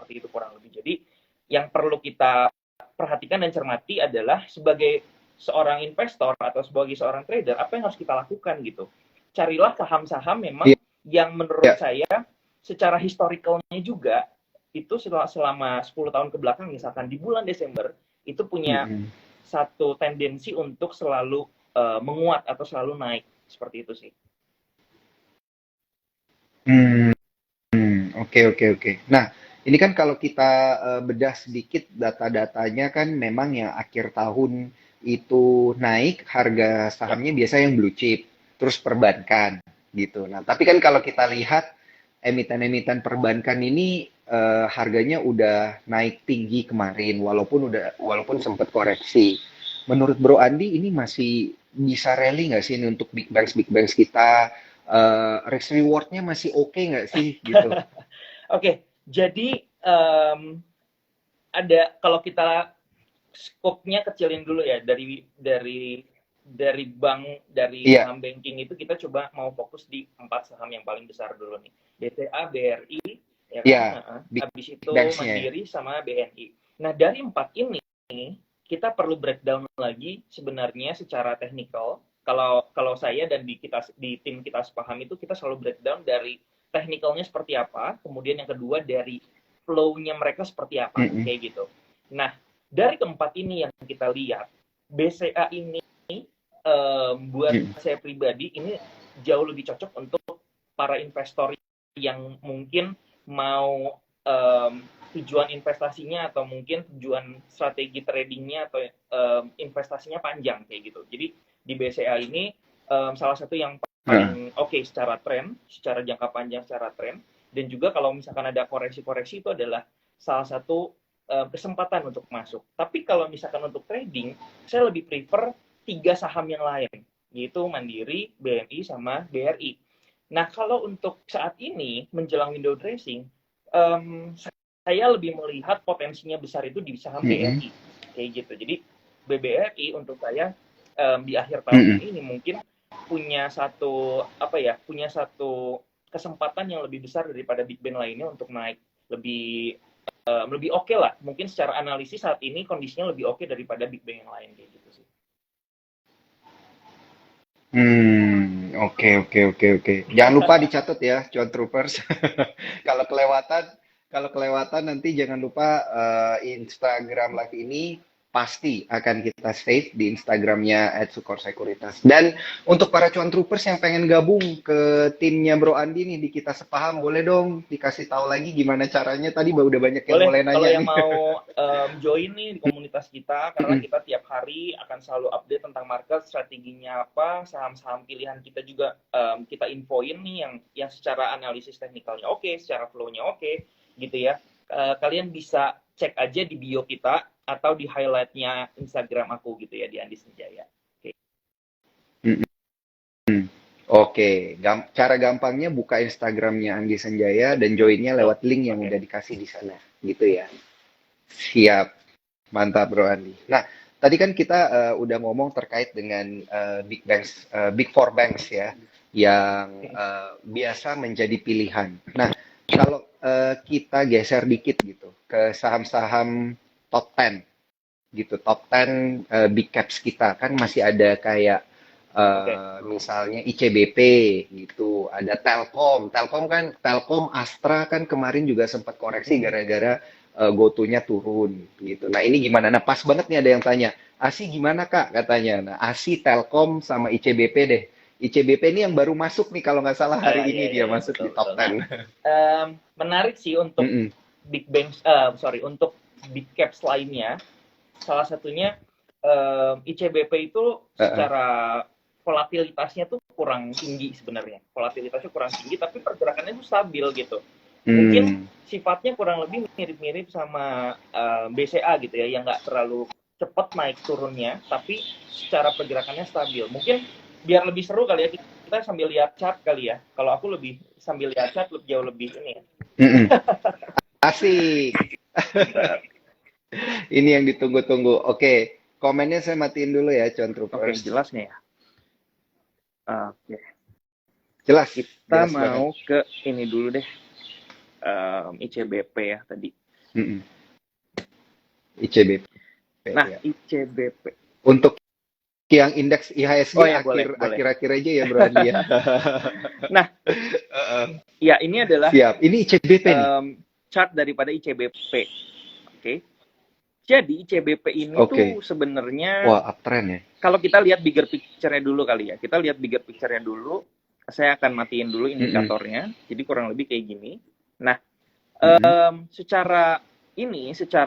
seperti itu kurang lebih. Jadi yang perlu kita perhatikan dan cermati adalah sebagai seorang investor atau sebagai seorang trader, apa yang harus kita lakukan gitu. Carilah saham-saham memang Iya, yang menurut saya secara historicalnya juga itu selama 10 tahun ke belakang, misalkan di bulan Desember itu punya mm-mm. satu tendensi untuk selalu menguat atau selalu naik seperti itu sih. Hmm, oke oke oke. Nah, ini kan kalau kita bedah sedikit data-datanya kan memang yang akhir tahun itu naik harga Ya, sahamnya biasa yang blue chip, terus perbankan gitu. Nah, tapi kan kalau kita lihat emiten-emiten perbankan ini harganya udah naik tinggi kemarin walaupun sempat koreksi. Menurut Bro Andi ini masih bisa rally nggak sih ini untuk big banks kita? Risk rewardnya masih oke nggak sih gitu? oke. Jadi ada kalau kita skopnya kecilin dulu ya dari bank dari Iya, saham banking itu kita coba mau fokus di 4 saham yang paling besar dulu nih. BCA, BRI, ya kan? iya, big Habis itu banks-nya ya. Mandiri sama BNI. Nah, dari 4 ini kita perlu breakdown lagi sebenarnya secara teknikal. Kalau kalau saya dan di tim kita sepaham itu kita selalu breakdown dari teknikalnya seperti apa, kemudian yang kedua dari flow-nya mereka seperti apa, Mm-mm. kayak gitu. Nah, dari keempat ini yang kita lihat, BCA ini buat Mm-mm. saya pribadi ini jauh lebih cocok untuk para investor yang mungkin mau tujuan investasinya atau mungkin tujuan strategi tradingnya atau investasinya panjang kayak gitu. Jadi di BCA ini salah satu yang Heeh. paling oke secara tren, secara jangka panjang secara tren, dan juga kalau misalkan ada koreksi-koreksi itu adalah salah satu kesempatan untuk masuk. Tapi kalau misalkan untuk trading, saya lebih prefer 3 saham yang lain, yaitu Mandiri, BNI, sama BRI. Nah, kalau untuk saat ini menjelang window dressing, saya lebih melihat potensinya besar itu di saham Mm-mm. BRI, kayak gitu. Jadi BBRI untuk saya di akhir tahun Mm-mm. ini mungkin punya satu apa ya, punya satu kesempatan yang lebih besar daripada big band lainnya untuk naik lebih lebih oke lah. Mungkin secara analisis saat ini kondisinya lebih oke daripada big bang yang lain kayak gitu sih. Oke oke oke oke. Jangan lupa dicatat ya, Cuan Troopers. Kalau kelewatan, kalau kelewatan nanti jangan lupa Instagram live ini pasti akan kita save di Instagramnya @sukor sekuritas. Dan untuk para Cuan Troopers yang pengen gabung ke timnya Bro Andi nih di kita sepaham, boleh dong dikasih tahu lagi gimana caranya. Tadi udah banyak yang Boleh mulai kalau nanya yang nih. mau join nih di komunitas kita, karena Mm-mm. kita tiap hari akan selalu update tentang market, strateginya apa, saham-saham pilihan kita juga kita infoin nih yang secara analisis teknikalnya oke, secara flow-nya oke, gitu ya. Kalian bisa cek aja di bio kita atau di highlight-nya Instagram aku gitu ya di Andi Senjaya. Oke. Oke, cara gampangnya buka Instagramnya Anggi Sanjaya dan joinnya Betul. lewat link yang Oke. udah dikasih di sana, gitu ya. Siap, mantap Bro Andi. Nah, tadi kan kita udah ngomong terkait dengan big banks, big four banks ya, yang biasa menjadi pilihan. Nah, kalau kita geser dikit gitu ke saham-saham top 10 gitu, top 10 big caps kita kan masih ada kayak Oke. misalnya ICBP gitu, ada Telkom. Telkom Astra kan kemarin juga sempat koreksi gara-gara GoTo-nya turun gitu. Nah, ini gimana? Nah, pas banget nih ada yang tanya, ASI gimana Kak katanya. Nah, ASI, Telkom sama ICBP deh. ICBP ini yang baru masuk nih kalau nggak salah hari Iya, ini iya, dia iya, masuk betul, di top betul. Nah, 10. menarik sih untuk Mm-mm. big banks, sorry, untuk big caps lainnya. Salah satunya ICBP itu Uh-uh. secara volatilitasnya tuh kurang tinggi sebenarnya. Volatilitasnya kurang tinggi, tapi pergerakannya tuh stabil gitu. Mungkin Hmm. sifatnya kurang lebih mirip-mirip sama BCA gitu ya, yang nggak terlalu cepat naik turunnya, tapi secara pergerakannya stabil. Mungkin biar lebih seru kali ya, kita sambil lihat chart kali ya. Kalau aku lebih sambil lihat chart jauh lebih ini ya. Mm-mm. Asik. Bentar. Ini yang ditunggu-tunggu. Oke, komennya saya matiin dulu ya, John Oke, Troopers. jelas nih ya. Oke, Jelas, kita jelas banget. mau ke ini dulu deh, ICBP ya tadi. Mm-mm. ICBP Nah, ya. ICBP. Untuk yang indeks IHSG Oh ya, boleh. akhir-akhir aja ya Bro Andi ya. Nah, ya ini adalah Siap. Ini ICBP nih. chart daripada ICBP. Oke. Jadi ICBP ini tuh sebenarnya Wah, uptrend ya. kalau kita lihat bigger picture-nya dulu kali ya. Kita lihat bigger picture-nya dulu. Saya akan matiin dulu indikatornya. Jadi kurang lebih kayak gini. Nah, secara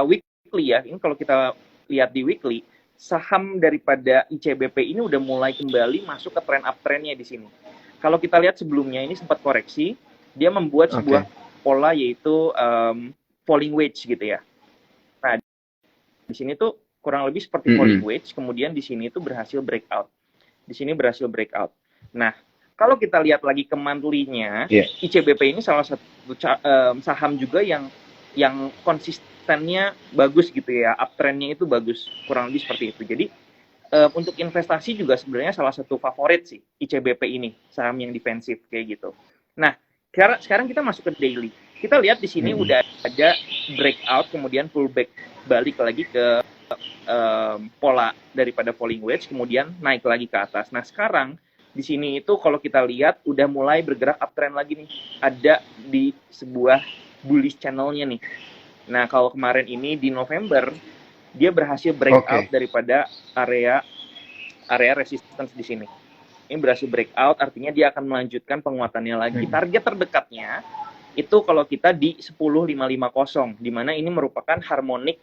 weekly ya. Ini kalau kita lihat di weekly, saham daripada ICBP ini udah mulai kembali masuk ke trend uptrend-nya di sini. Kalau kita lihat sebelumnya ini sempat koreksi, dia membuat sebuah pola yaitu falling wedge gitu ya. Nah, di sini tuh kurang lebih seperti falling wedge, kemudian di sini tuh berhasil breakout. Di sini berhasil breakout. Nah, kalau kita lihat lagi ke monthly-nya, ICBP ini salah satu saham juga yang konsistennya bagus gitu ya, uptrend-nya itu bagus, kurang lebih seperti itu. Jadi untuk investasi juga sebenarnya salah satu favorit sih ICBP ini, saham yang defensif kayak gitu. Nah, sekarang kita masuk ke daily. Kita lihat di sini udah ada breakout, kemudian pullback balik lagi ke pola daripada falling wedge, kemudian naik lagi ke atas. Nah, sekarang di sini itu kalau kita lihat udah mulai bergerak uptrend lagi nih. Ada di sebuah bullish channel-nya nih. Nah, kalau kemarin ini di November, dia berhasil breakout daripada area resistance di sini. Ini berhasil breakout, artinya dia akan melanjutkan penguatannya lagi. Target terdekatnya itu kalau kita di 10.550, di mana ini merupakan harmonic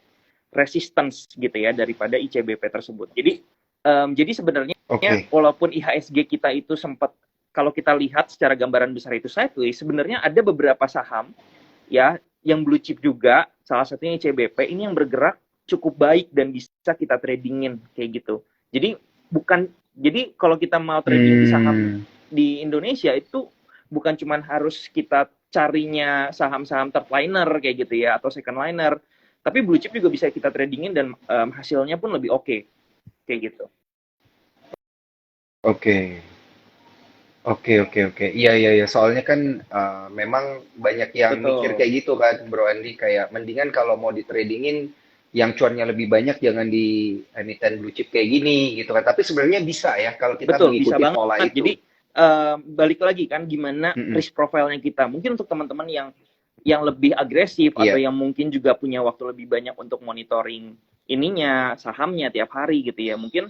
resistance gitu ya daripada ICBP tersebut. Jadi sebenarnya walaupun IHSG kita itu sempat, kalau kita lihat secara gambaran besar itu sideways, sebenarnya ada beberapa saham ya yang blue chip juga, salah satunya ICBP ini yang bergerak cukup baik dan bisa kita tradingin kayak gitu. Jadi kalau kita mau trading di saham di Indonesia itu bukan cuma harus kita carinya saham-saham third liner kayak gitu ya atau second liner, tapi blue chip juga bisa kita tradingin dan hasilnya pun lebih oke kayak gitu. Oke. Iya. Soalnya kan memang banyak yang mikir kayak gitu kan, Bro Andi. Kayak mendingan kalau mau di tradingin yang cuannya lebih banyak jangan di emiten blue chip kayak gini gitu kan. Tapi sebenarnya bisa ya kalau kita mengikuti pola itu. Jadi balik lagi kan gimana risk profile-nya kita. Mungkin untuk teman-teman yang lebih agresif atau yang mungkin juga punya waktu lebih banyak untuk monitoring ininya, sahamnya tiap hari gitu ya. Mungkin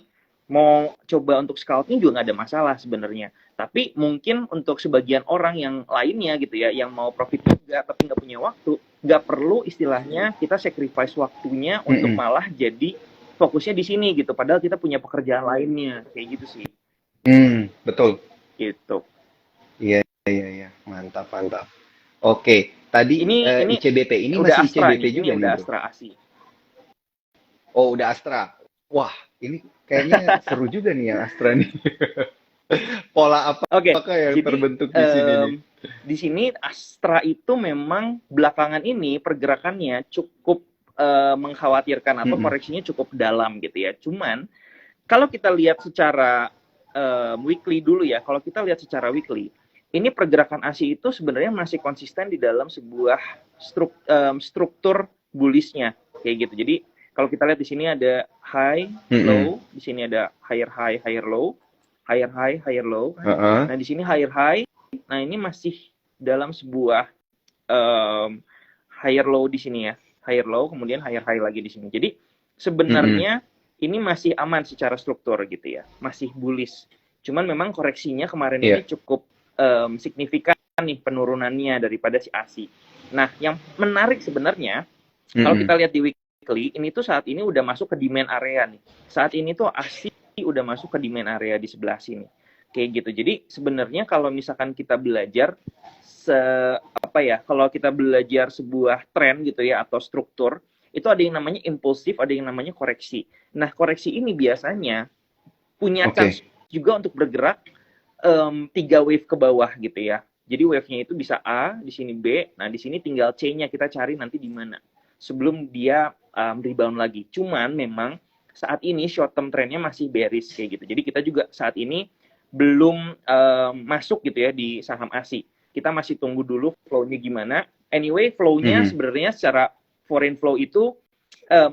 mau coba untuk scouting juga nggak ada masalah sebenarnya. Tapi mungkin untuk sebagian orang yang lainnya gitu ya, yang mau profit juga tapi nggak punya waktu, nggak perlu istilahnya kita sacrifice waktunya untuk malah jadi fokusnya di sini gitu. Padahal kita punya pekerjaan lainnya kayak gitu sih. Betul. Gitu. Iya. Mantap. Oke, tadi ini ICBP ini masih ICBP juga nih, udah Astra Asi. Oh, udah Astra. Wah, ini kayaknya seru juga nih ya Astra nih. Pola apakah yang terbentuk di sini nih? Di sini Astra itu memang belakangan ini pergerakannya cukup mengkhawatirkan atau koreksinya cukup dalam gitu ya. Cuman kalau kita lihat secara weekly dulu ya, kalau kita lihat secara weekly, ini pergerakan ASI itu sebenarnya masih konsisten di dalam sebuah struktur bullish-nya kayak gitu. Jadi kalau kita lihat di sini ada high, low, di sini ada higher high, higher low, higher high, higher low. Nah di sini higher high, nah ini masih dalam sebuah higher low di sini ya, higher low, kemudian higher high lagi di sini. Jadi sebenarnya ini masih aman secara struktur gitu ya, masih bullish. Cuman memang koreksinya kemarin ini cukup signifikan nih penurunannya daripada si ASI. Nah, yang menarik sebenarnya kalau kita lihat di weekly, ini tuh saat ini udah masuk ke demand area nih. Saat ini tuh ASI udah masuk ke demand area di sebelah sini. Kayak gitu. Jadi sebenarnya kalau misalkan kita belajar kalau kita belajar sebuah tren gitu ya atau struktur, itu ada yang namanya impulsif, ada yang namanya koreksi. Nah, koreksi ini biasanya punya chance juga untuk bergerak 3 wave ke bawah gitu ya. Jadi wave-nya itu bisa A, di sini B, nah di sini tinggal C-nya kita cari nanti di mana. Sebelum dia rebound lagi. Cuman memang saat ini short term trend-nya masih bearish kayak gitu. Jadi kita juga saat ini belum masuk gitu ya di saham ASI. Kita masih tunggu dulu flow-nya gimana. Anyway, flow-nya sebenarnya secara foreign flow itu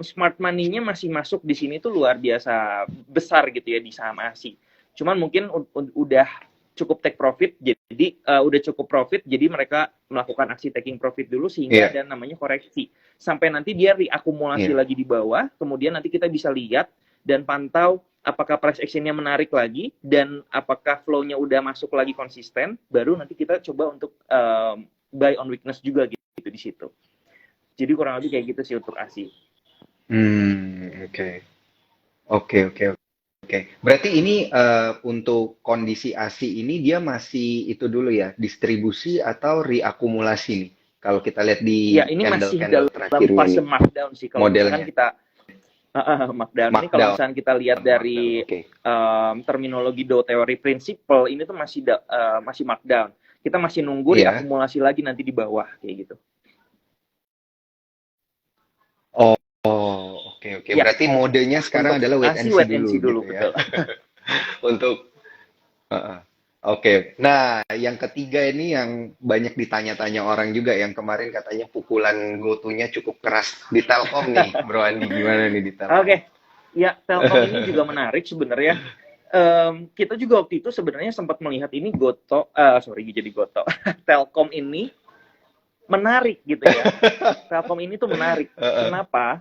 smart money-nya masih masuk di sini tuh luar biasa besar gitu ya di saham ASI. Cuman mungkin udah cukup take profit, jadi udah cukup profit, jadi mereka melakukan aksi taking profit dulu sehingga ada namanya koreksi. Sampai nanti dia reakumulasi lagi di bawah, kemudian nanti kita bisa lihat dan pantau apakah price action-nya menarik lagi dan apakah flow-nya udah masuk lagi konsisten, baru nanti kita coba untuk buy on weakness juga gitu di situ. Jadi kurang lebih kayak gitu sih untuk ASI. Oke. Berarti ini untuk kondisi ASI ini dia masih itu dulu ya, distribusi atau reakumulasi nih. Kalau kita lihat di ya, ini masih dalam fase markdown sih. Kalau misalkan kita markdown ini kalau misalkan kita lihat dari terminologi Dow Theory Principle ini tuh masih markdown. Kita masih nunggu reakumulasi lagi nanti di bawah kayak gitu. Oke. Ya. Berarti modenya sekarang adalah wait and see dulu gitu ya. Untuk Oke. Nah, yang ketiga ini yang banyak ditanya-tanya orang juga yang kemarin katanya pukulan GoTo-nya cukup keras di Telkom nih, Bro Andi. Gimana nih di Telkom? Oke. Ya, Telkom ini juga menarik sebenarnya. Kita juga waktu itu sebenarnya sempat melihat ini Telkom ini menarik gitu ya. Telkom ini tuh menarik. Kenapa?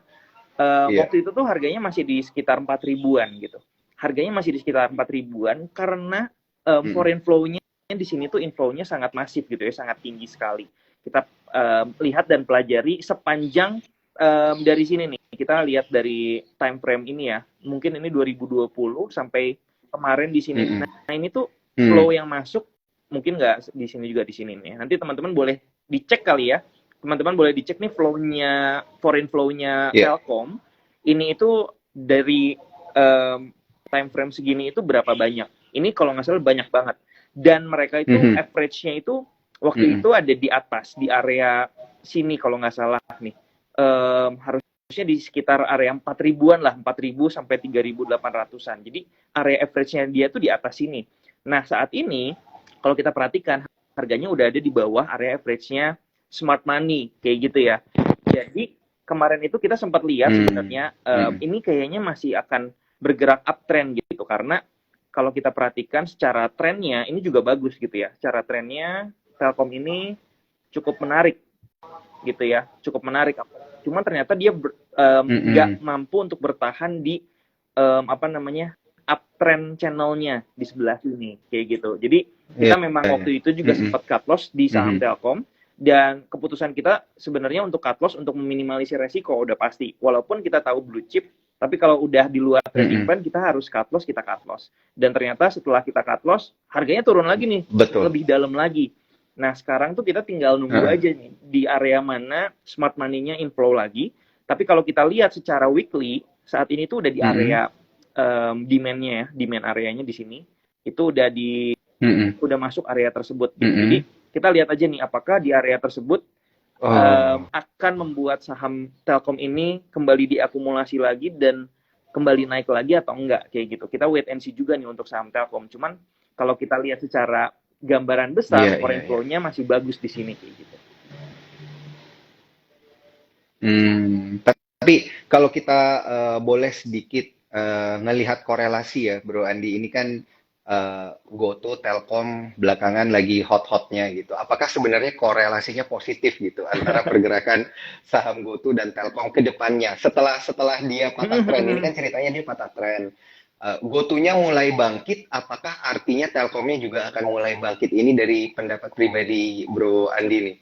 Waktu itu tuh harganya masih di sekitar 4.000-an gitu. Harganya masih di sekitar 4.000-an karena foreign flow-nya di sini tuh inflow-nya sangat masif gitu ya, sangat tinggi sekali. Kita lihat dan pelajari sepanjang dari sini nih. Kita lihat dari time frame ini ya. Mungkin ini 2020 sampai kemarin di sini. Nah, ini tuh flow yang masuk mungkin nggak di sini juga di sini nih. Nanti teman-teman boleh dicek kali ya. Teman-teman boleh dicek nih foreign flow-nya Telkom. Ini itu dari time frame segini itu berapa banyak. Ini kalau nggak salah banyak banget. Dan mereka itu average-nya itu waktu itu ada di atas, di area sini kalau nggak salah nih. Harusnya di sekitar area 4.000-an lah, 4.000 sampai 3.800-an. Jadi area average-nya dia tuh di atas sini. Nah, saat ini kalau kita perhatikan harganya udah ada di bawah area average-nya smart money kayak gitu ya. Jadi kemarin itu kita sempat lihat sebenarnya ini kayaknya masih akan bergerak uptrend gitu karena kalau kita perhatikan secara trennya ini juga bagus gitu ya. Secara trennya Telkom ini cukup menarik gitu ya, cukup menarik. Cuman ternyata dia nggak mampu untuk bertahan di uptrend channelnya di sebelah sini kayak gitu. Jadi kita memang waktu itu juga sempat cut loss di saham Telkom. Dan keputusan kita sebenarnya untuk cut loss untuk meminimalisir resiko udah pasti. Walaupun kita tahu blue chip, tapi kalau udah di luar trading plan kita harus cut loss, kita cut loss. Dan ternyata setelah kita cut loss, harganya turun lagi nih, lebih dalam lagi. Nah sekarang tuh kita tinggal nunggu aja nih di area mana smart money-nya inflow lagi. Tapi kalau kita lihat secara weekly, saat ini tuh udah di area demand-nya ya, demand areanya di sini itu udah udah masuk area tersebut. Jadi kita lihat aja nih apakah di area tersebut akan membuat saham Telkom ini kembali diakumulasi lagi dan kembali naik lagi atau enggak kayak gitu. Kita wait and see juga nih untuk saham Telkom. Cuman kalau kita lihat secara gambaran besar foreign flow-nya masih bagus di sini kayak gitu. Tapi kalau kita boleh sedikit ngelihat korelasi ya, Bro Andi, ini kan GoTo, Telkom belakangan lagi hot-hotnya gitu. Apakah sebenarnya korelasinya positif gitu antara pergerakan saham GoTo dan Telkom ke depannya? Setelah dia patah tren, ini kan ceritanya dia patah tren. GoTo-nya mulai bangkit, apakah artinya Telkomnya juga akan mulai bangkit? Ini dari pendapat pribadi Bro Andi nih.